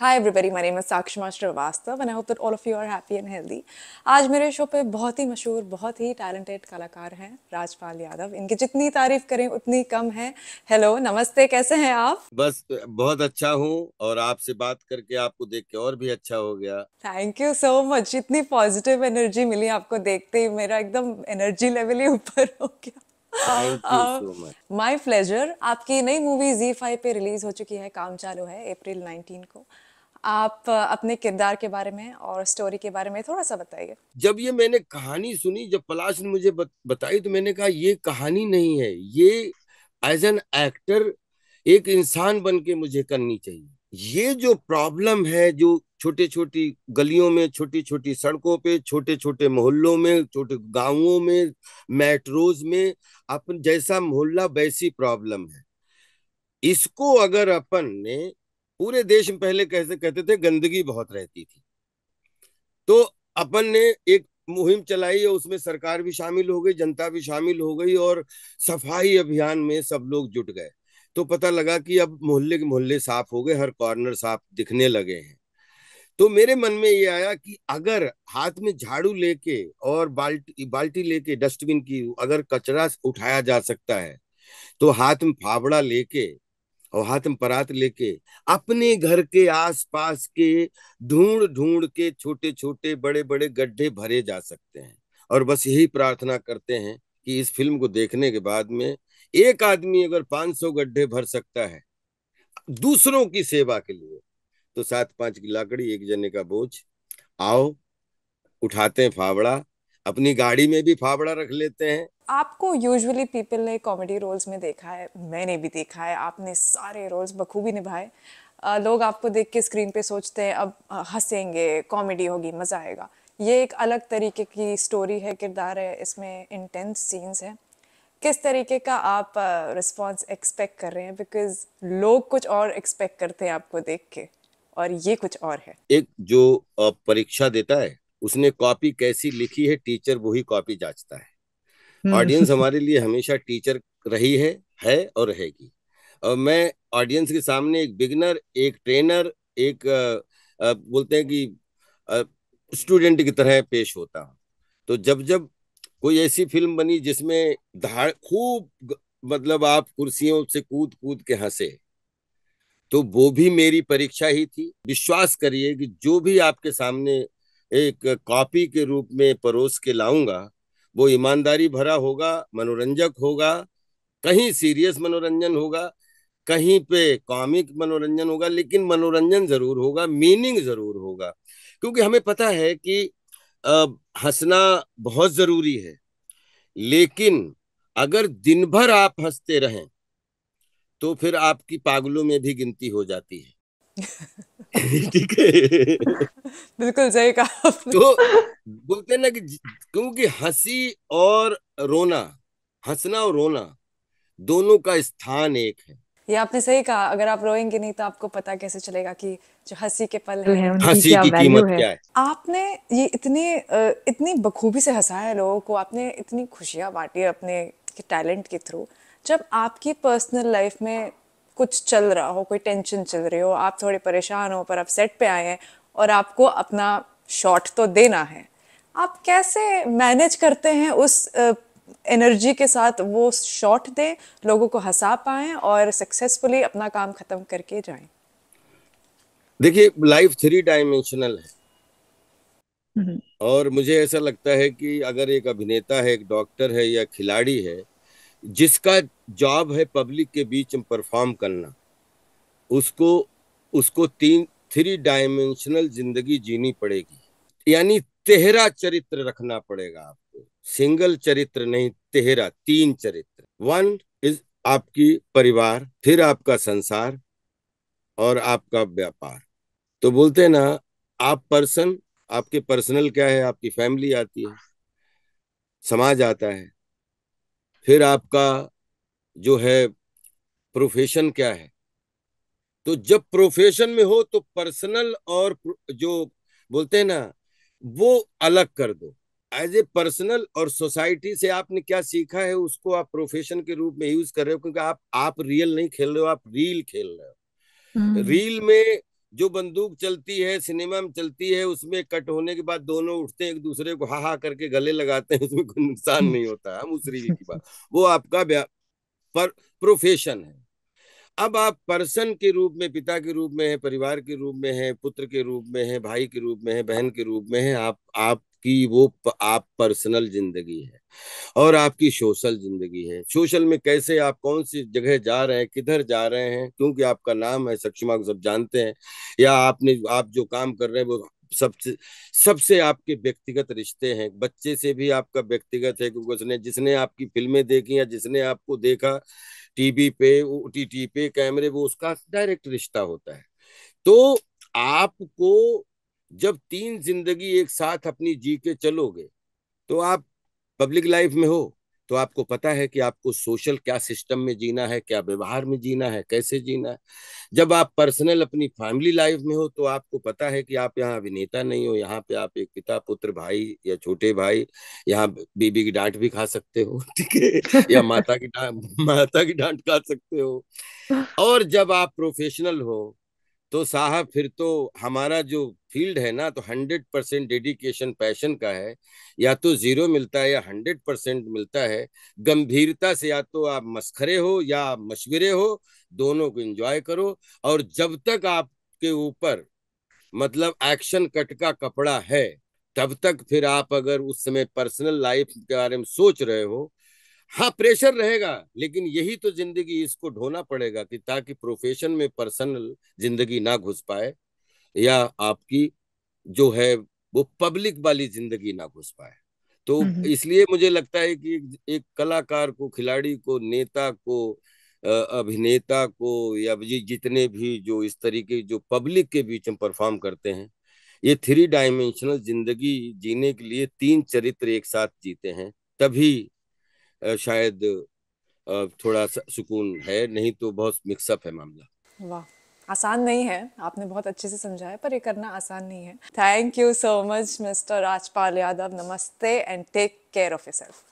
Hi everybody, my name is Sakshima Srivastav and I hope that all of you are happy and healthy. आज मेरे show पे बहुत ही मशहूर, बहुत ही talented कलाकार हैं राजपाल यादव. इनकी जितनी तारीफ करें उतनी कम है. हेलो, नमस्ते, कैसे हैं आप? बस बहुत अच्छा हूँ और आपसे बात करके आपको देख के और भी अच्छा हो गया। Thank you so much. इतनी पॉजिटिव एनर्जी मिली आपको देखते ही मेरा एकदम एनर्जी लेवल ही ऊपर हो गया. Thank you so much. My pleasure. आपकी नई मूवी Z5 पे रिलीज हो चुकी है, काम चालू है अप्रैल 19 को. आप अपने किरदार के बारे में और स्टोरी के बारे में थोड़ा सा बताइए. जब ये मैंने कहानी सुनी, जब पलाश ने मुझे बताई तो मैंने कहा ये कहानी नहीं है, ये एज एन एक्टर एक इंसान बन के मुझे करनी चाहिए। ये जो प्रॉब्लम है, जो छोटे छोटी गलियों में, छोटी छोटी सड़कों पे, छोटे छोटे मोहल्लों में, छोटे गांवों में, मेट्रोज में, अपन जैसा मोहल्ला वैसी प्रॉब्लम है। इसको अगर अपन ने पूरे देश में, पहले कैसे कहते थे गंदगी बहुत रहती थी, तो अपन ने एक मुहिम चलाई और उसमें सरकार भी शामिल हो गई, जनता भी शामिल हो गई और सफाई अभियान में सब लोग जुट गए। तो पता लगा कि अब मोहल्ले के मोहल्ले साफ हो गए, हर कॉर्नर साफ दिखने लगे हैं। तो मेरे मन में ये आया कि अगर हाथ में झाड़ू लेके और बाल्टी बाल्टी लेके डस्टबिन की अगर कचरा उठाया जा सकता है, तो हाथ में फावड़ा लेके और हाथ में परात लेके अपने घर के आसपास के ढूंढ ढूंढ के छोटे छोटे बड़े बड़े गड्ढे भरे जा सकते हैं। और बस यही प्रार्थना करते हैं कि इस फिल्म को देखने के बाद में एक आदमी अगर 500 गड्ढे भर सकता है दूसरों की सेवा के लिए, तो 7-5 की लाकड़ी, एक जने का बोझ। आओ, उठाते हैं फावड़ा, अपनी गाड़ी में भी फावड़ा रख लेते हैं। आपको यूजुअली पीपल ने कॉमेडी रोल्स में देखा है, मैंने भी देखा है, आपने सारे रोल्स बखूबी निभाए. लोग आपको देख के स्क्रीन पे सोचते हैं अब हंसेंगे, कॉमेडी होगी, मज़ा आएगा. ये एक अलग तरीके की स्टोरी है, किरदार है, इसमें इंटेंस सीन्स हैं. किस तरीके का आप रिस्पॉन्स एक्सपेक्ट कर रहे हैं? बिकॉज लोग कुछ और एक्सपेक्ट करते हैं आपको देख के और ये कुछ और है. एक जो परीक्षा देता है, उसने कॉपी कैसी लिखी है, टीचर वही कॉपी जांचता है। ऑडियंस हमारे लिए हमेशा टीचर रही है और रहेगी। और मैं ऑडियंस के सामने एक बिगिनर, एक ट्रेनर, एक बोलते हैं कि स्टूडेंट की तरह पेश होता हूँ। तो जब जब कोई ऐसी फिल्म बनी जिसमें धाड़ खूब, मतलब आप कुर्सियों से कूद कूद के हंसे, तो वो भी मेरी परीक्षा ही थी। विश्वास करिए कि जो भी आपके सामने एक कॉपी के रूप में परोस के लाऊंगा, वो ईमानदारी भरा होगा, मनोरंजक होगा, कहीं सीरियस मनोरंजन होगा, कहीं पे कॉमिक मनोरंजन होगा, लेकिन मनोरंजन जरूर होगा, मीनिंग जरूर होगा। क्योंकि हमें पता है कि हंसना बहुत जरूरी है, लेकिन अगर दिन भर आप हंसते रहें तो फिर आपकी पागलों में भी गिनती हो जाती है। ठीक है। बिल्कुल सही कहा आपने. तो बोलते हैं ना कि क्योंकि हंसी और रोना, हंसना और रोना दोनों का स्थान एक है। ये आपने सही कहा. अगर आप रोएंगे नहीं तो आपको पता कैसे चलेगा कि जो हंसी के पल है हैं. उनकी हंसी क्या की वैल्यू कीमत है। क्या है। आपने ये इतनी बखूबी से हंसाया है लोगों को, आपने इतनी खुशियां बांटी है अपने टैलेंट के थ्रू. जब आपकी पर्सनल लाइफ में कुछ चल रहा हो, कोई टेंशन चल रही हो, आप थोड़े परेशान हो, पर आप सेट पे आए हैं और आपको अपना शॉट तो देना है, आप कैसे मैनेज करते हैं उस एनर्जी के साथ वो शॉट दें, लोगों को हंसा पाएं और सक्सेसफुली अपना काम खत्म करके जाएं? देखिए, लाइफ 3 डायमेंशनल है। हम्म, और मुझे ऐसा लगता है कि अगर एक अभिनेता है, एक डॉक्टर है या खिलाड़ी है, जिसका जॉब है पब्लिक के बीच में परफॉर्म करना, उसको उसको 3 डायमेंशनल जिंदगी जीनी पड़ेगी। यानी तेहरा चरित्र रखना पड़ेगा आपको, सिंगल चरित्र नहीं, तेहरा, 3 चरित्र। वन इज आपकी परिवार, फिर आपका संसार और आपका व्यापार। तो बोलते हैं ना, आप पर्सन, आपके पर्सनल क्या है, आपकी फैमिली आती है, समाज आता है, फिर आपका जो है प्रोफेशन क्या है। तो जब प्रोफेशन में हो तो पर्सनल और जो बोलते हैं ना, वो अलग कर दो। एज ए पर्सनल और सोसाइटी से आपने क्या सीखा है, उसको आप प्रोफेशन के रूप में यूज कर रहे हो, क्योंकि आप रियल नहीं खेल रहे हो, आप रील खेल रहे हो। हम्म, रील में जो बंदूक चलती है सिनेमा में चलती है, उसमें कट होने के बाद दोनों उठते हैं, एक दूसरे को हा हा करके गले लगाते हैं, उसमें कोई नुकसान नहीं होता है। हम उस तरीके की बात, वो आपका पर प्रोफेशन है। अब आप पर्सन के रूप में, पिता के रूप में है, परिवार के रूप में है, पुत्र के रूप में है, भाई के रूप में है, बहन के रूप में है, आपकी वो आप पर्सनल जिंदगी है और आपकी सोशल जिंदगी है। सोशल में कैसे आप कौन सी जगह जा रहे हैं, किधर जा रहे हैं, क्योंकि आपका नाम है, सक्षमा को सब जानते हैं, या आप जो काम कर रहे हैं वो सबसे सबसे आपके व्यक्तिगत रिश्ते हैं। बच्चे से भी आपका व्यक्तिगत है, क्योंकि उसने जिसने आपकी फिल्में देखी या जिसने आपको देखा टीवी पे, ओटीटी पे, कैमरे, वो उसका डायरेक्ट रिश्ता होता है। तो आपको जब तीन जिंदगी एक साथ अपनी जी के चलोगे, तो आप पब्लिक लाइफ में हो तो आपको पता है कि आपको सोशल क्या सिस्टम में जीना है, क्या व्यवहार में जीना है, कैसे जीना है। जब आप पर्सनल अपनी फैमिली लाइफ में हो तो आपको पता है कि आप यहाँ अभिनेता नहीं हो, यहाँ पे आप एक पिता, पुत्र, भाई या छोटे भाई, यहाँ बीबी की डांट भी खा सकते हो, ठीक है, या माता की डांट खा सकते हो। और जब आप प्रोफेशनल हो तो साहब फिर तो हमारा जो फील्ड है ना, तो 100% डेडिकेशन पैशन का है। या तो 0 मिलता है या 100% मिलता है। गंभीरता से या तो आप मस्खरे हो या आप मशवरे हो, दोनों को एंजॉय करो। और जब तक आपके ऊपर मतलब एक्शन कट का कपड़ा है, तब तक फिर आप अगर उस समय पर्सनल लाइफ के बारे में सोच रहे हो, हाँ प्रेशर रहेगा, लेकिन यही तो जिंदगी, इसको ढोना पड़ेगा कि ताकि प्रोफेशन में पर्सनल जिंदगी ना घुस पाए, या आपकी जो है वो पब्लिक वाली जिंदगी ना घुस पाए। तो हम्म। इसलिए मुझे लगता है कि एक कलाकार को, खिलाड़ी को, नेता को, अभिनेता को, या जितने भी जो इस तरीके जो पब्लिक के बीच में परफॉर्म करते हैं, ये 3 डायमेंशनल जिंदगी जीने के लिए तीन चरित्र एक साथ जीते हैं, तभी शायद थोड़ा सा सुकून है, नहीं तो बहुत मिक्सअप है मामला। वाह, आसान नहीं है, आपने बहुत अच्छे से समझाया, पर ये करना आसान नहीं है। Thank you so much mister Rajpal Yadav, नमस्ते and take care of yourself.